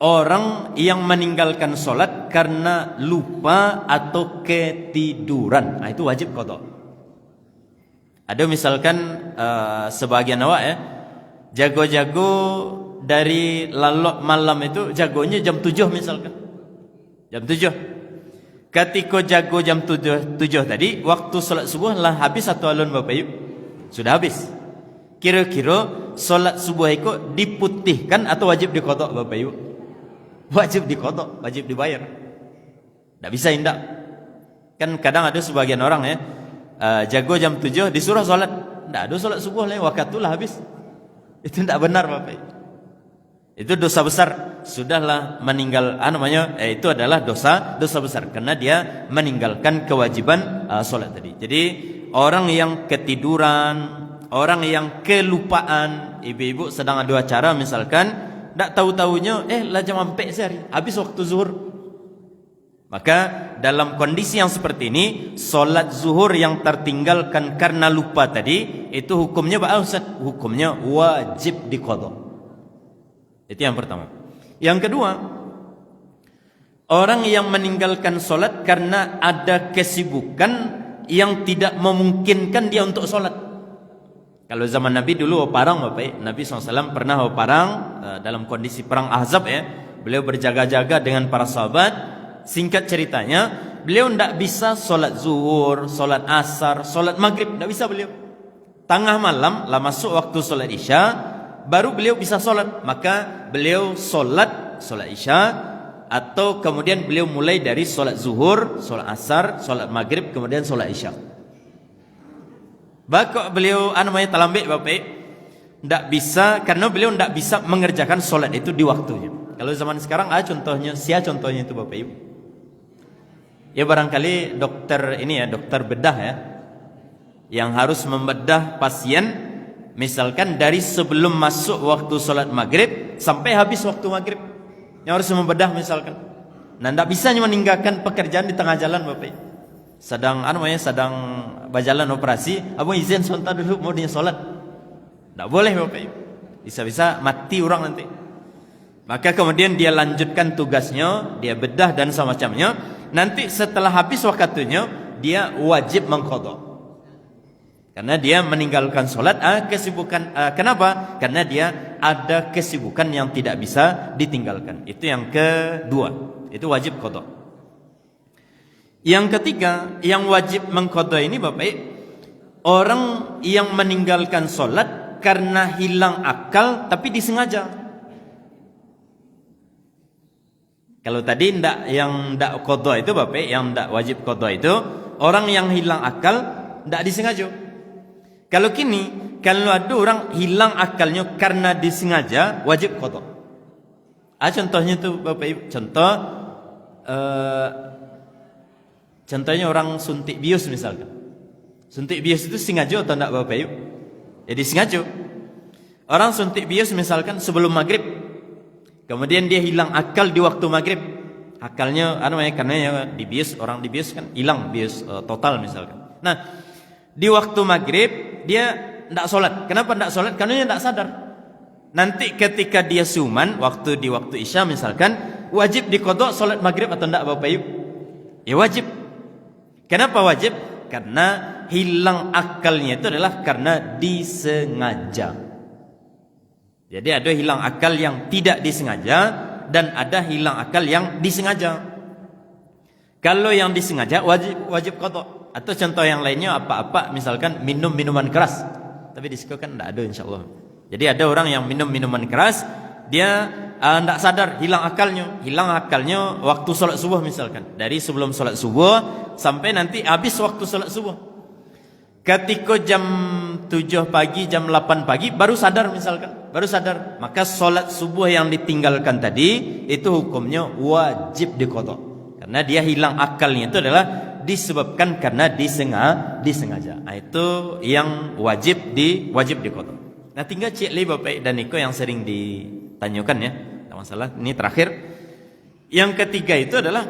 orang yang meninggalkan sholat karena lupa atau ketiduran. Nah, itu wajib qadha. Ada misalkan sebagian awak ya, jago-jago dari lalok malam itu jagonya jam 7 misalkan. Jam 7. Ketika jago jam 7 tadi, waktu sholat subuh lah habis atau alun Bapak Ibu? Sudah habis. Kira-kira sholat subuh itu diputihkan atau wajib diqadha Bapak Ibu? Wajib diqadha, wajib dibayar. Tidak bisa indak. Kan kadang ada sebagian orang ya, jago jam 7 disuruh sholat. Tidak ada sholat subuh lah, waktu lah habis. Itu tidak benar Bapak Ibu. Itu dosa besar. Sudahlah meninggal itu adalah dosa besar karena dia meninggalkan kewajiban sholat tadi. Jadi orang yang ketiduran, orang yang kelupaan, ibu-ibu sedang ada acara misalkan, tidak tahu-tahunya lah jam 4 sehari, habis waktu zuhur. Maka dalam kondisi yang seperti ini, sholat zuhur yang tertinggalkan karena lupa tadi, itu hukumnya hukumnya wajib diqadha. Itu yang pertama. Yang kedua, orang yang meninggalkan sholat karena ada kesibukan yang tidak memungkinkan dia untuk sholat. Kalau zaman Nabi dulu parang Bapak, Nabi SAW pernah parang dalam kondisi perang Ahzab ya. Beliau berjaga-jaga dengan para sahabat. Singkat ceritanya, beliau tidak bisa sholat zuhur, sholat asar, sholat maghrib, tidak bisa beliau. Tengah malam lah masuk waktu sholat isya, baru beliau bisa sholat. Maka beliau sholat isya, atau kemudian beliau mulai dari sholat zuhur, sholat asar, sholat maghrib, kemudian sholat isya. Bakok beliau talambik Bapak, tidak bisa karena beliau tidak bisa mengerjakan sholat itu di waktunya. Kalau zaman sekarang contohnya itu Bapak Ibu. Ya barangkali dokter bedah ya, yang harus membedah pasien. Misalkan dari sebelum masuk waktu sholat maghrib sampai habis waktu maghrib, yang harus membedah misalkan. Nah, tidak bisa meninggalkan pekerjaan di tengah jalan Bapak. Sedang berjalan operasi, abang izin sebentar dulu mau dia sholat. Tidak boleh Bapak. Bisa-bisa mati orang nanti. Maka kemudian dia lanjutkan tugasnya, dia bedah dan semacamnya. Nanti setelah habis waktunya, dia wajib mengqadha. Karena dia meninggalkan sholat kesibukan. Kenapa? Karena dia ada kesibukan yang tidak bisa ditinggalkan. Itu yang kedua. Itu wajib qadha. Yang ketiga, yang wajib mengqadha ini Bapak, orang yang meninggalkan sholat karena hilang akal tapi disengaja. Kalau tadi yang tidak qadha itu Bapak, yang tidak wajib qadha itu orang yang hilang akal tidak disengaja. Kalau kalau ada orang hilang akalnya karena disengaja, wajib qadha. Contohnya itu Bapak Ibu, contohnya orang suntik bius misalkan. Suntik bius itu sengaja atau tidak Bapak Ibu? Jadi sengaja. Orang suntik bius misalkan sebelum maghrib, kemudian dia hilang akal di waktu maghrib. Akalnya karena orang di bius kan hilang bius total misalkan. Nah, di waktu maghrib dia tidak sholat. Kenapa tidak sholat? Karena dia tidak sadar. Nanti ketika dia siuman di waktu isya misalkan, wajib diqadha sholat maghrib atau tidak Bapak Ibu? Ya wajib. Kenapa wajib? Karena hilang akalnya itu adalah karena disengaja. Jadi ada hilang akal yang tidak disengaja dan ada hilang akal yang disengaja. Kalau yang disengaja wajib qadha. Atau contoh yang lainnya apa-apa, misalkan minum minuman keras. Tapi di situ kan tidak ada insyaallah. Jadi ada orang yang minum minuman keras, dia tidak sadar, hilang akalnya waktu sholat subuh misalkan. Dari sebelum sholat subuh sampai nanti habis waktu sholat subuh. Ketika jam 7 pagi, jam 8 pagi baru sadar misalkan. Maka sholat subuh yang ditinggalkan tadi itu hukumnya wajib diqadha. Karena dia hilang akalnya itu adalah disebabkan karena disengaja. Itu yang wajib diqadha. Nah, tinggal cek lagi Bapak dan Niko yang sering ditanyakan ya. Tak masalah, ini terakhir. Yang ketiga itu adalah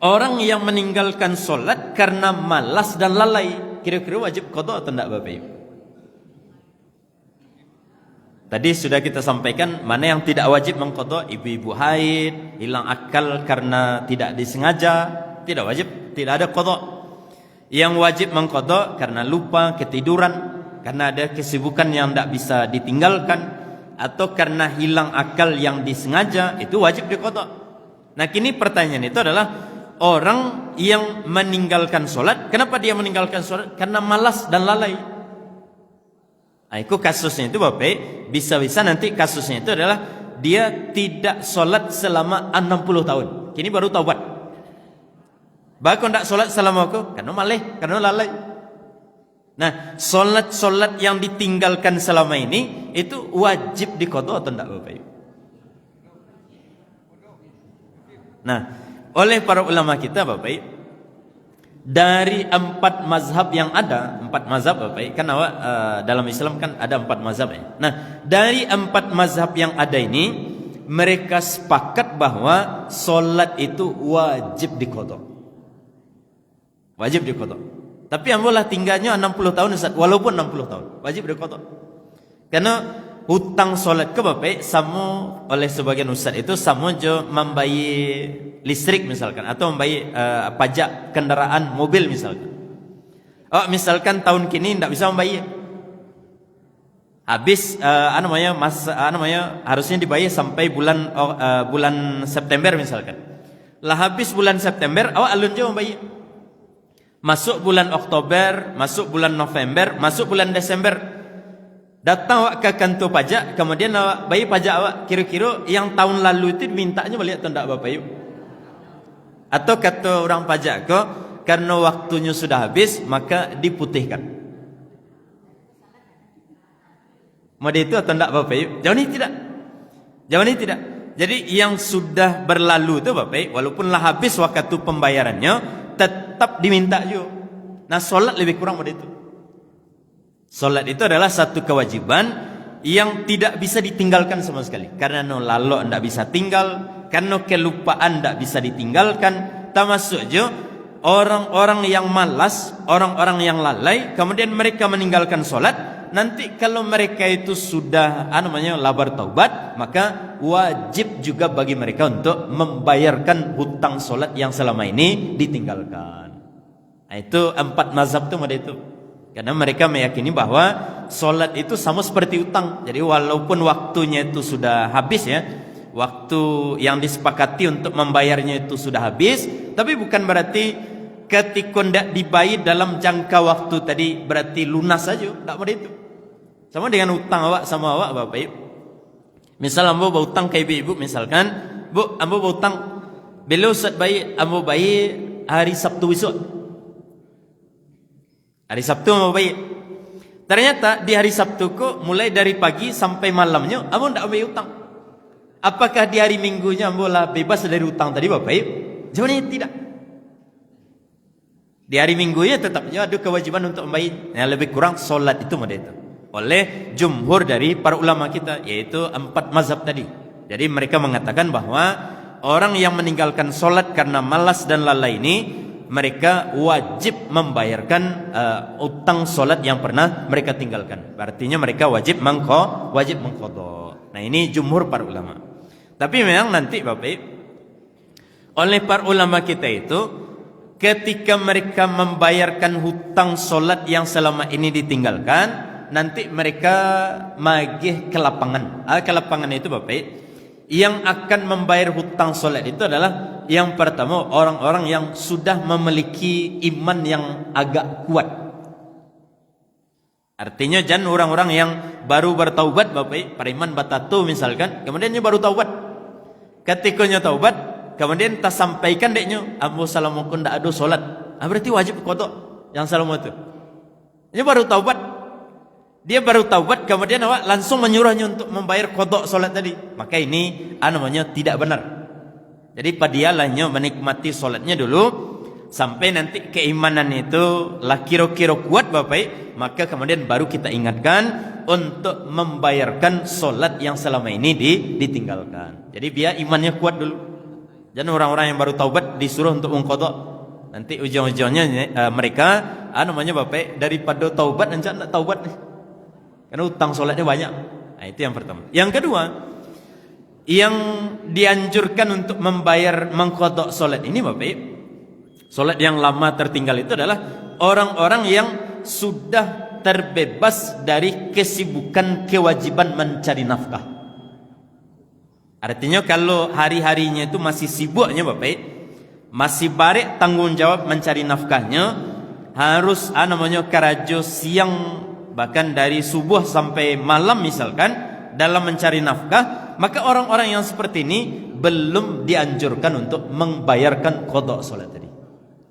orang yang meninggalkan sholat karena malas dan lalai. kira-kira wajib qada atau tidak Bapak Ibu? Tadi sudah kita sampaikan mana yang tidak wajib mengqada, ibu-ibu haid, hilang akal karena tidak disengaja, tidak wajib, tidak ada qada. Yang wajib mengqada karena lupa, ketiduran, karena ada kesibukan yang tidak bisa ditinggalkan, atau karena hilang akal yang disengaja, itu wajib diqada. Nah, kini pertanyaan itu adalah orang yang meninggalkan sholat, kenapa dia meninggalkan sholat? Karena malas dan lalai. Nah, itu kasusnya itu Bapak, bisa-bisa nanti kasusnya itu adalah dia tidak sholat selama 60 tahun. Kini baru taubat. Bahkan tidak sholat selama aku karena malas, karena lalai. Nah, sholat yang ditinggalkan selama ini itu wajib diqada atau tidak Bapak? Nah, oleh para ulama kita Bapak, dari 4 mazhab yang ada, 4 mazhab Bapak, kan dalam Islam kan ada 4 mazhab ya. Nah, dari 4 mazhab yang ada ini, mereka sepakat bahwa solat itu wajib diqada. Wajib diqada. Tapi ambolah tinggalnya 60 tahun Ustaz, walaupun 60 tahun, wajib diqada. Karena hutang solat ke Bapak sama oleh sebagian ustaz itu sama jo membayar listrik misalkan, atau membayar pajak kendaraan mobil misalkan. Oh, misalkan tahun kini tidak bisa membayar, habis harusnya dibayar sampai bulan September misalkan. Lah habis bulan September awak alun jo membayar, masuk bulan Oktober, masuk bulan November, masuk bulan Desember, datang awak ke kantor pajak, kemudian awak bayar pajak awak, kira-kira yang tahun lalu itu dimintanya balik atau tidak Bapak Ibu? Atau kata orang pajak kok, karena waktunya sudah habis maka diputihkan. Mau itu atau tidak Bapak Ibu? Jauh ini tidak. Jauh ini tidak. Jadi yang sudah berlalu itu Bapak Ibu, walaupunlah habis waktu pembayarannya, tetap diminta juga. Nah, solat lebih kurang pada itu. Solat itu adalah satu kewajiban yang tidak bisa ditinggalkan sama sekali. Karena lalu tidak bisa tinggal, karena kelupaan tidak bisa ditinggalkan. Termasuk juga orang-orang yang malas, orang-orang yang lalai, kemudian mereka meninggalkan solat. Nanti kalau mereka itu sudah labar taubat, maka wajib juga bagi mereka untuk membayarkan hutang solat yang selama ini ditinggalkan. Nah, itu 4 mazhab itu ada itu. Karena mereka meyakini bahwa solat itu sama seperti utang. Jadi walaupun waktunya itu sudah habis ya, waktu yang disepakati untuk membayarnya itu sudah habis, tapi bukan berarti ketika tidak dibayar dalam jangka waktu tadi berarti lunas saja. Tak pada itu. Sama dengan utang awak sama awak Bapak Ibu. Misal ambo berutang ke ibu-ibu misalkan, Bu, ambo berutang beliau Ustaz bayar, ambo bayar hari Sabtu besok. Hari Sabtu mau bayar. Ternyata di hari Sabtu kok mulai dari pagi sampai malamnya ambo tidak bayar utang. Apakah di hari Minggunya ambo lah bebas dari utang tadi Bapak Ibu? Jawabannya tidak. Di hari Minggunya tetapnya ada kewajiban untuk membayar. Yang lebih kurang solat itu model itu. Oleh jumhur dari para ulama kita, yaitu 4 mazhab tadi. Jadi mereka mengatakan bahwa orang yang meninggalkan solat karena malas dan lalai ini, mereka wajib membayarkan utang solat yang pernah mereka tinggalkan. Artinya mereka wajib mengqadha. Nah, ini jumhur para ulama. Tapi memang nanti Bapak, oleh para ulama kita itu, ketika mereka membayarkan hutang solat yang selama ini ditinggalkan, nanti mereka magih ke lapangan. Ke lapangan itu Bapak, yang akan membayar hutang solat itu adalah yang pertama orang-orang yang sudah memiliki iman yang agak kuat. Artinya jangan orang-orang yang baru bertaubat Bapak, para iman batatu misalkan, kemudian dia baru taubat. Ketika nya taubat, kemudian tak sampaikan deknya, ambo salamukum ndak ada solat. Berarti wajib qadha yang salamu itu. Dia baru taubat. Dia baru taubat, kemudian awak langsung menyuruhnya untuk membayar qadha solat tadi. Maka ini namanya tidak benar. Jadi padialahnya menikmati solatnya dulu sampai nanti keimanan itu lah kira-kira kuat Bapak, maka kemudian baru kita ingatkan untuk membayarkan solat yang selama ini ditinggalkan. Jadi biar imannya kuat dulu. Jangan orang-orang yang baru taubat disuruh untuk mengqadha. Nanti ujung-ujungnya mereka namanya Bapak daripada taubat nanti enggak taubat nih. Karena utang solatnya banyak. Nah, itu yang pertama. Yang kedua, yang dianjurkan untuk membayar mengqadha solat ini Bapak, solat yang lama tertinggal itu adalah orang-orang yang sudah terbebas dari kesibukan kewajiban mencari nafkah. Artinya kalau hari-harinya itu masih sibuknya Bapak, masih barek tanggung jawab mencari nafkahnya, harus namanya kerajo siang bahkan dari subuh sampai malam misalkan dalam mencari nafkah, maka orang-orang yang seperti ini belum dianjurkan untuk membayarkan qadha salat tadi.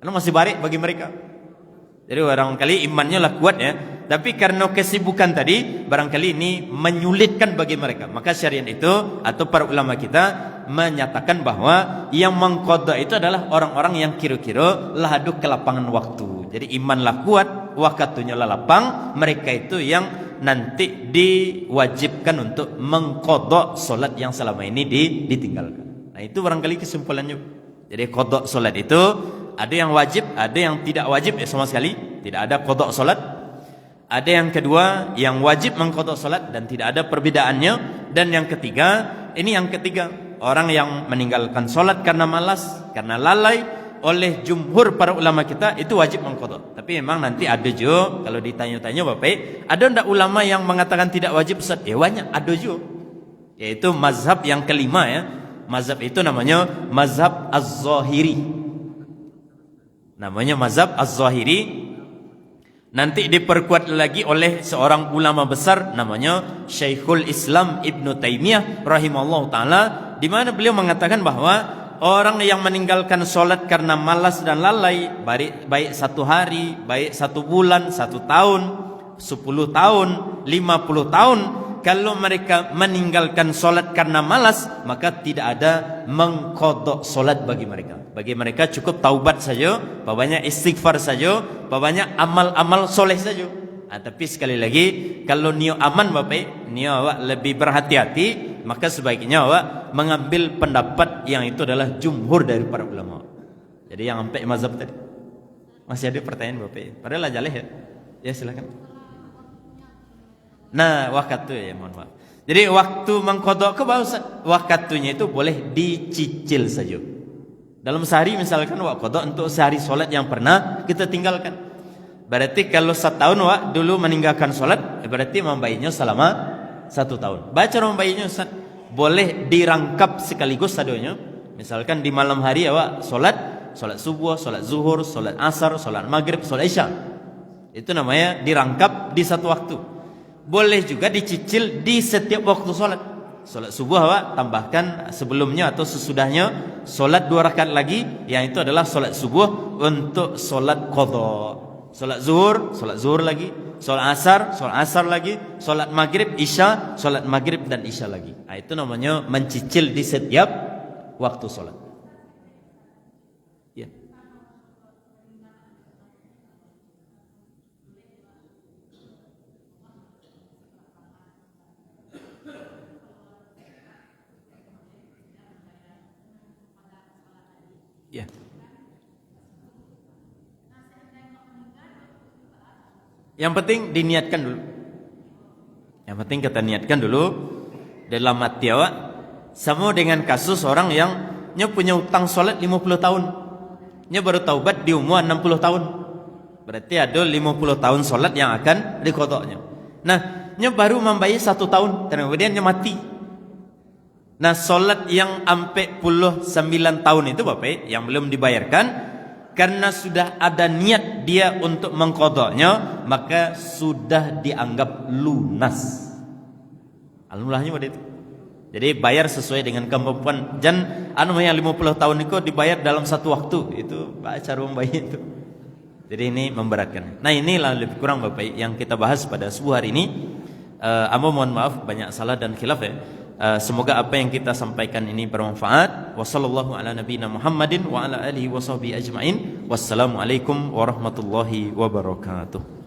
Karena masih barek bagi mereka. Jadi barangkali imannya lah kuat ya, tapi karena kesibukan tadi barangkali ini menyulitkan bagi mereka. Maka syariat itu atau para ulama kita menyatakan bahwa yang mengqadha itu adalah orang-orang yang kira-kira lahadu kelapangan waktu. Jadi imanlah kuat, waktunya lah lapang, mereka itu yang nanti diwajibkan untuk mengqadha solat yang selama ini ditinggalkan. Nah, itu barangkali kesimpulannya. Jadi qadha solat itu ada yang wajib, ada yang tidak wajib sama sekali, tidak ada qadha solat. Ada yang kedua yang wajib mengqadha solat dan tidak ada perbedaannya. Dan yang ketiga, ini yang ketiga, orang yang meninggalkan solat karena malas, karena lalai, oleh jumhur para ulama kita itu wajib mengqadha. Tapi memang nanti ada juga kalau ditanya-tanya Bapak, ada ndak ulama yang mengatakan tidak wajib Ustaz? Ya banyak, ada juga. Yaitu mazhab yang kelima ya. Mazhab itu namanya mazhab Az-Zahiri. Namanya mazhab Az-Zahiri. Nanti diperkuat lagi oleh seorang ulama besar namanya Syekhul Islam Ibnu Taimiyah rahimahullah taala, di mana beliau mengatakan bahwa orang yang meninggalkan solat karena malas dan lalai, baik 1 hari, baik 1 bulan, 1 tahun, 10 tahun, 50 tahun, kalau mereka meninggalkan solat karena malas, maka tidak ada mengqadha solat bagi mereka. Bagi mereka cukup taubat saja, banyak istighfar saja, banyak amal-amal soleh saja. Tapi sekali lagi, kalau niat aman Bapak, niat awak lebih berhati-hati, maka sebaiknya awak mengambil pendapat yang itu adalah jumhur dari para ulama. Jadi yang sampai mazhab tadi. Masih ada pertanyaan Bapak? Padahal ajaleh ya. Ya silakan. Nah, waktu ya, mohon maaf. Jadi waktu mengqadha ke bawah, waktunya itu boleh dicicil saja. Dalam sehari misalkan wak qadha untuk sehari solat yang pernah kita tinggalkan. Berarti kalau 1 tahun wak dulu meninggalkan solat, berarti membayarnya selama 1 tahun. Baca membayarnya Ustaz, boleh dirangkap sekaligus sadonya. Misalkan di malam hari awak solat subuh, solat zuhur, solat asar, solat maghrib, solat isya. Itu namanya dirangkap di satu waktu. Boleh juga dicicil di setiap waktu solat. Solat subuh awak tambahkan sebelumnya atau sesudahnya solat 2 rakaat lagi, yang itu adalah solat subuh untuk solat qadha. Solat zuhur lagi, solat asar lagi, solat maghrib, isya, solat maghrib dan isya lagi. Nah, itu namanya mencicil di setiap waktu solat. Ya. Ya. Yang penting diniatkan dulu. Yang penting kita niatkan dulu dalam hati awak. Sama dengan kasus orang yang punya utang solat 50 tahun. Nya baru taubat di umur 60 tahun. Berarti ada 50 tahun solat yang akan diqadhanya. Nah, nya baru membayar 1 tahun, kemudian nya mati. Nah, solat yang sampai 9 tahun itu Bapak yang belum dibayarkan, karena sudah ada niat dia untuk mengqadhanya, maka sudah dianggap lunas. Alhamdulillahnya pada itu. Jadi bayar sesuai dengan kemampuan. Dan yang 50 tahun itu dibayar dalam 1 waktu. Itu cara membayar itu. Jadi ini memberatkan. Nah, inilah lebih kurang Bapak yang kita bahas pada subuh hari ini. Mohon maaf banyak salah dan khilaf ya. Semoga apa yang kita sampaikan ini bermanfaat. Wassallallahu ala nabiyina Muhammadin wa ala alihi wa sahbihi ajma'in. Wassalamualaikum warahmatullahi wabarakatuh.